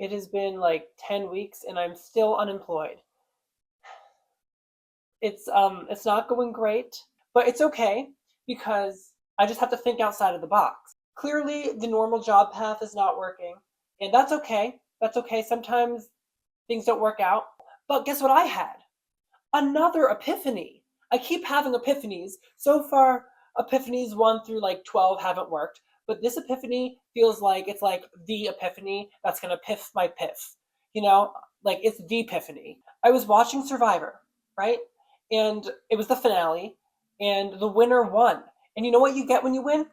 It has been like 10 weeks and I'm still unemployed. It's not going great, but it's okay because I just have to think outside of the box. Clearly, the normal job path is not working, and that's okay. That's okay. Sometimes things don't work out. But guess what I had? Another epiphany. I keep having epiphanies. So far, epiphanies 1 through like 12 haven't worked, but this epiphany feels like it's like the epiphany that's going to piff my piff. You know, like it's the epiphany. I was watching Survivor, right? And it was the finale, and the winner won. And you know what you get when you win?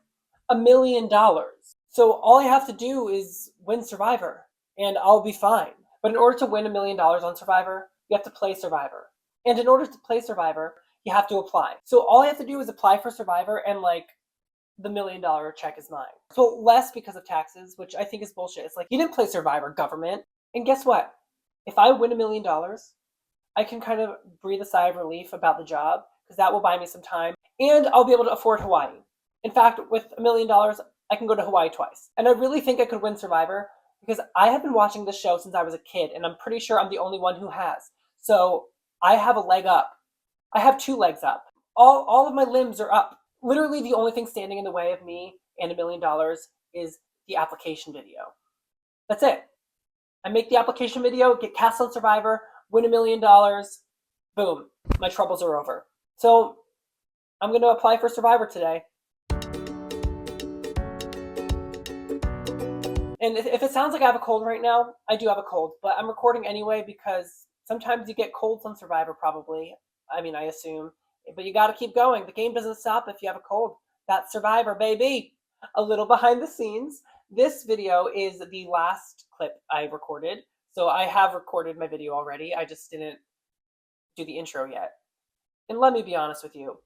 $1 million. So all I have to do is win Survivor, and I'll be fine. But in order to win $1 million on Survivor, you have to play Survivor. And in order to play Survivor, you have to apply. So all I have to do is apply for Survivor, and like the $1 million check is mine. So less because of taxes, which I think is bullshit. It's like you didn't play Survivor, government. And guess what? If I win $1 million, I can kind of breathe a sigh of relief about the job because that will buy me some time, and I'll be able to afford Hawaii. In fact, with $1 million, I can go to Hawaii twice. And I really think I could win Survivor because I have been watching this show since I was a kid, and I'm pretty sure I'm the only one who has. So I have a leg up. I have 2 legs up. All of my limbs are up. Literally, the only thing standing in the way of me and $1 million is the application video. That's it. I make the application video, get cast on Survivor, win $1 million. Boom. My troubles are over. So I'm going to apply for Survivor today. And if it sounds like I have a cold right now, I do have a cold, but I'm recording anyway because sometimes you get colds on Survivor, probably. I mean, I assume. But you got to keep going. The game doesn't stop if you have a cold. That's Survivor, baby. A little behind the scenes. This video is the last clip I recorded. So I have recorded my video already. I just didn't do the intro yet. And let me be honest with you.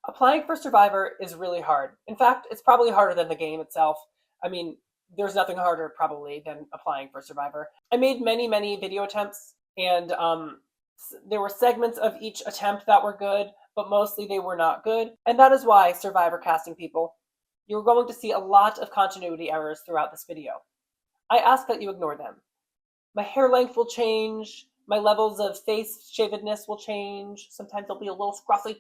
Applying for Survivor is really hard. In fact, it's probably harder than the game itself. I mean, there's nothing harder probably than applying for Survivor. I made many video attempts, and there were segments of each attempt that were good, but mostly they were not good. And that is why, Survivor casting people, you're going to see a lot of continuity errors throughout this video. I ask that you ignore them. My hair length will change, my levels of face shavedness will change, sometimes they'll be a little scruffy,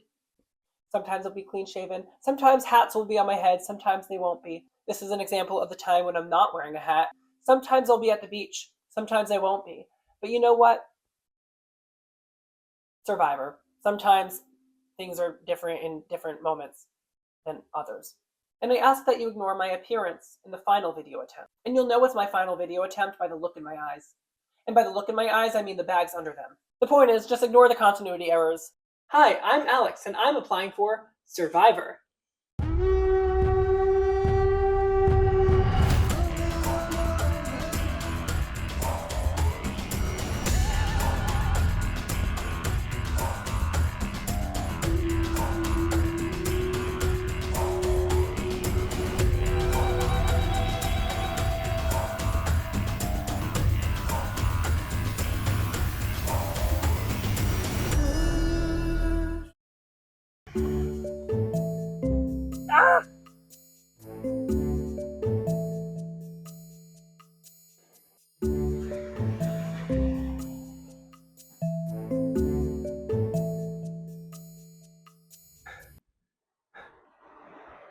sometimes they'll be clean shaven, sometimes hats will be on my head, sometimes they won't be. This is an example of the time when I'm not wearing a hat. Sometimes I'll be at the beach, sometimes I won't be. But you know what? Survivor. Sometimes things are different in different moments than others. And I ask that you ignore my appearance in the final video attempt. And you'll know it's my final video attempt by the look in my eyes. And by the look in my eyes, I mean the bags under them. The point is, just ignore the continuity errors. Hi, I'm Alex, and I'm applying for Survivor.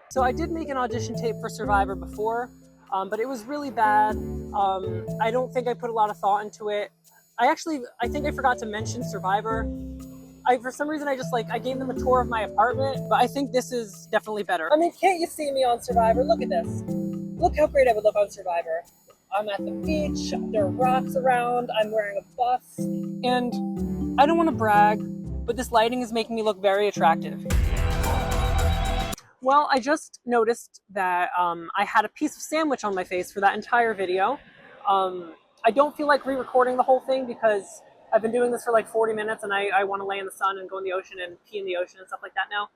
So I did make an audition tape for Survivor before, but it was really bad. I don't think I put a lot of thought into it. I think I forgot to mention Survivor. For some reason, I gave them a tour of my apartment, but I think this is definitely better. I mean, can't you see me on Survivor? Look at this. Look how great I would look on Survivor. I'm at the beach, there are rocks around, I'm wearing a buff, and I don't want to brag, but this lighting is making me look very attractive. Well, I just noticed that I had a piece of sandwich on my face for that entire video. I don't feel like re-recording the whole thing because I've been doing this for like 40 minutes and I want to lay in the sun and go in the ocean and pee in the ocean and stuff like that now.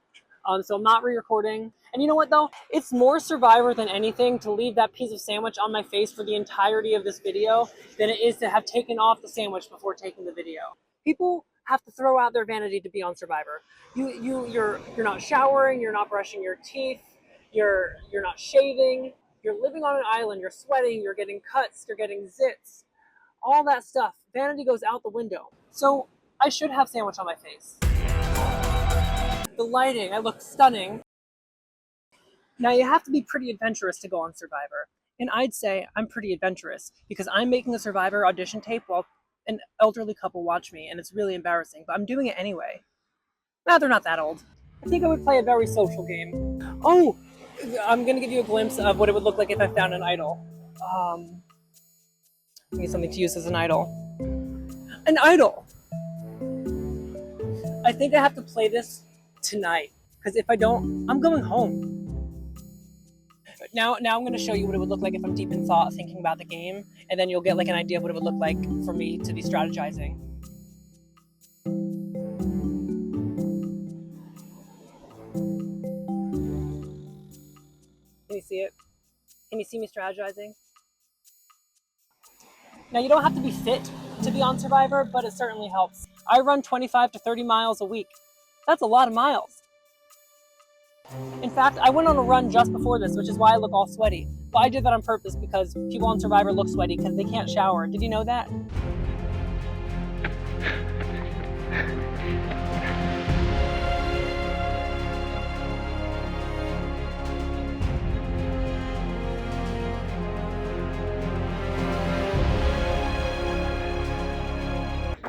So I'm not re-recording. And you know what though? It's more Survivor than anything to leave that piece of sandwich on my face for the entirety of this video than it is to have taken off the sandwich before taking the video. People have to throw out their vanity to be on Survivor. You're not showering, you're not brushing your teeth, you're not shaving, you're living on an island, you're sweating, you're getting cuts, you're getting zits. all that stuff. Vanity goes out the window. So I should have sandwich on my face. The lighting, I look stunning. Now you have to be pretty adventurous to go on Survivor. And I'd say I'm pretty adventurous because I'm making a Survivor audition tape while an elderly couple watch me, and it's really embarrassing, but I'm doing it anyway. Nah, they're not that old. I think I would play a very social game. Oh, I'm gonna give you a glimpse of what it would look like if I found an idol. I need something to use as an idol. An idol! I think I have to play this tonight, because if I don't, I'm going home. Now I'm going to show you what it would look like if I'm deep in thought thinking about the game, and then you'll get like an idea of what it would look like for me to be strategizing. Can you see it? Can you see me strategizing? Now you don't have to be fit to be on Survivor, but it certainly helps. I run 25 to 30 miles a week. That's a lot of miles. In fact, I went on a run just before this, which is why I look all sweaty. But I did that on purpose because people on Survivor look sweaty because they can't shower. Did you know that?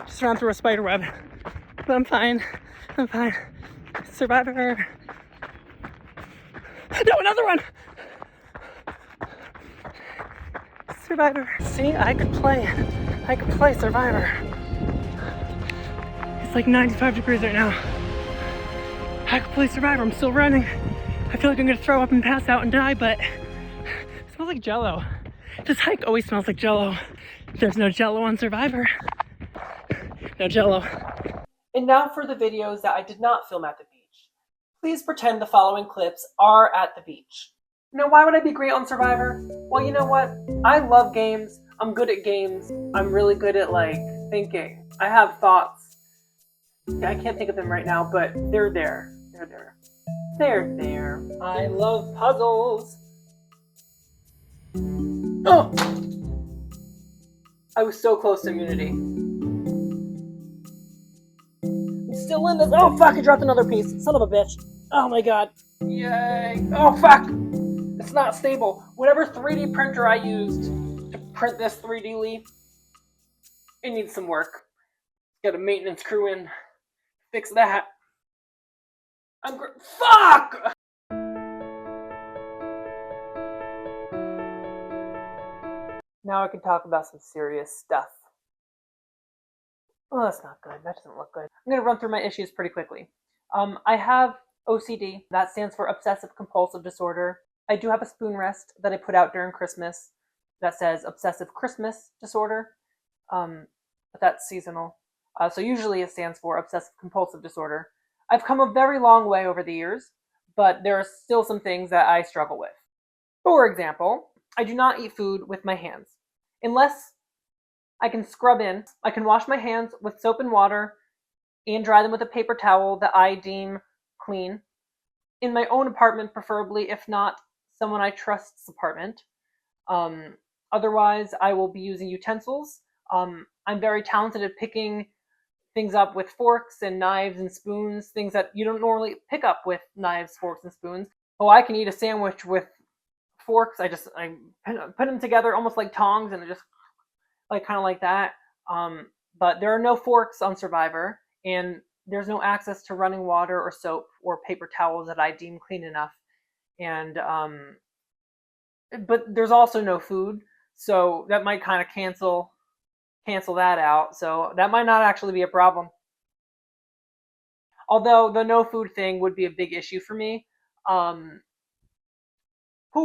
Just ran through a spider web. But I'm fine. I'm fine. Survivor. No, another one! Survivor. See, I could play Survivor. It's like 95 degrees right now. I could play Survivor. I'm still running. I feel like I'm gonna throw up and pass out and die, but it smells like Jell-O. This hike always smells like Jell-O. There's no Jell-O on Survivor. No Jell-O. And now for the videos that I did not film at the beach. Please pretend the following clips are at the beach. Now, why would I be great on Survivor? Well, you know what? I love games. I'm good at games. I'm really good at, thinking. I have thoughts. I can't think of them right now, but they're there. They're there. They're there. I love puzzles. Oh! I was so close to immunity. Still in this. Oh fuck, I dropped another piece. Son of a bitch. Oh my god. Yay. Oh fuck. It's not stable. Whatever 3D printer I used to print this 3D leaf, it needs some work. Got a maintenance crew in. Fix that. Fuck! Now I can talk about some serious stuff. Oh, that's not good. That doesn't look good. I'm going to run through my issues pretty quickly. I have OCD. That stands for obsessive compulsive disorder. I do have a spoon rest that I put out during Christmas that says obsessive Christmas disorder, but that's seasonal. So usually it stands for obsessive compulsive disorder. I've come a very long way over the years, but there are still some things that I struggle with. For example, I do not eat food with my hands. Unless I can scrub in, I can wash my hands with soap and water and dry them with a paper towel that I deem clean. In my own apartment, preferably, if not someone I trust's apartment. Otherwise, I will be using utensils. I'm very talented at picking things up with forks and knives and spoons, things that you don't normally pick up with knives, forks, and spoons. Oh, I can eat a sandwich with forks. I put them together almost like tongs, and I just kind of like that. But there are no forks on Survivor, and there's no access to running water or soap or paper towels that I deem clean enough. And but there's also no food, so that might kind of cancel that out. So that might not actually be a problem. Although the no food thing would be a big issue for me.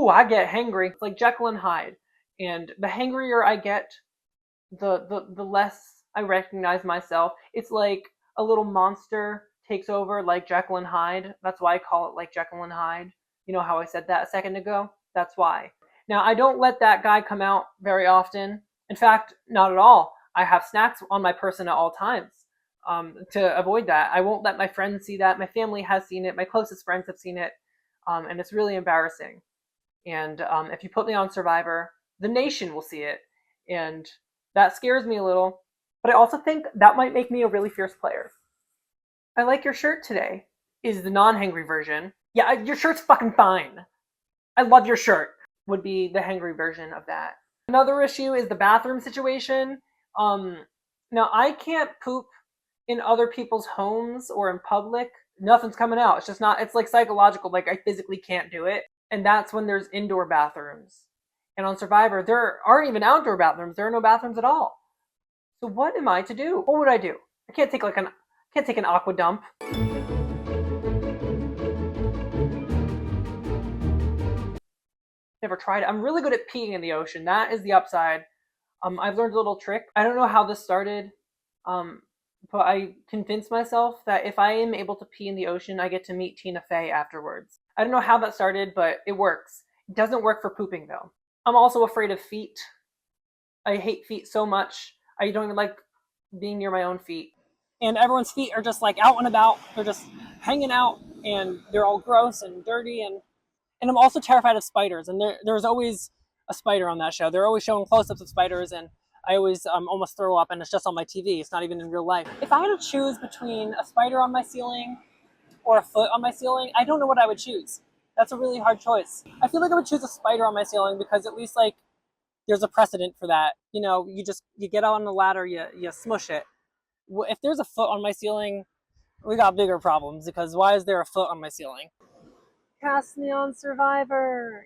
I get hangry. It's like Jekyll and Hyde. And the hangrier I get, the less I recognize myself. It's like a little monster takes over like Jekyll and Hyde. That's why I call it like Jekyll and Hyde. You know how I said that a second ago? That's why. Now, I don't let that guy come out very often. In fact, not at all. I have snacks on my person at all times to avoid that. I won't let my friends see that. My family has seen it. My closest friends have seen it. And it's really embarrassing. And if you put me on Survivor, the nation will see it. And That scares me a little. But I also think that might make me a really fierce player. I like your shirt today, is the non-hangry version. Yeah, your shirt's fucking fine. I love your shirt, would be the hangry version of that. Another issue is the bathroom situation. Um, Now, I can't poop in other people's homes or in public. Nothing's coming out. It's just not, it's like psychological. Like, I physically can't do it. And that's when there's indoor bathrooms. And on Survivor, there aren't even outdoor bathrooms. There are no bathrooms at all. So what am I to do? What would I do? I can't take an aqua dump. Never tried it. I'm really good at peeing in the ocean. That is the upside. I've learned a little trick. I don't know how this started, but I convinced myself that if I am able to pee in the ocean, I get to meet Tina Fey afterwards. I don't know how that started, but it works. It doesn't work for pooping though. I'm also afraid of feet. I hate feet so much. I don't even like being near my own feet. And everyone's feet are just like out and about. They're just hanging out and they're all gross and dirty. And I'm also terrified of spiders. And there's always a spider on that show. They're always showing close-ups of spiders, and I always almost throw up, and it's just on my TV. It's not even in real life. If I had to choose between a spider on my ceiling or a foot on my ceiling, I don't know what I would choose. That's a really hard choice. I feel like I would choose a spider on my ceiling because at least like there's a precedent for that. You know, you get on the ladder, you smush it. If there's a foot on my ceiling, we got bigger problems because why is there a foot on my ceiling? Cast me on Survivor.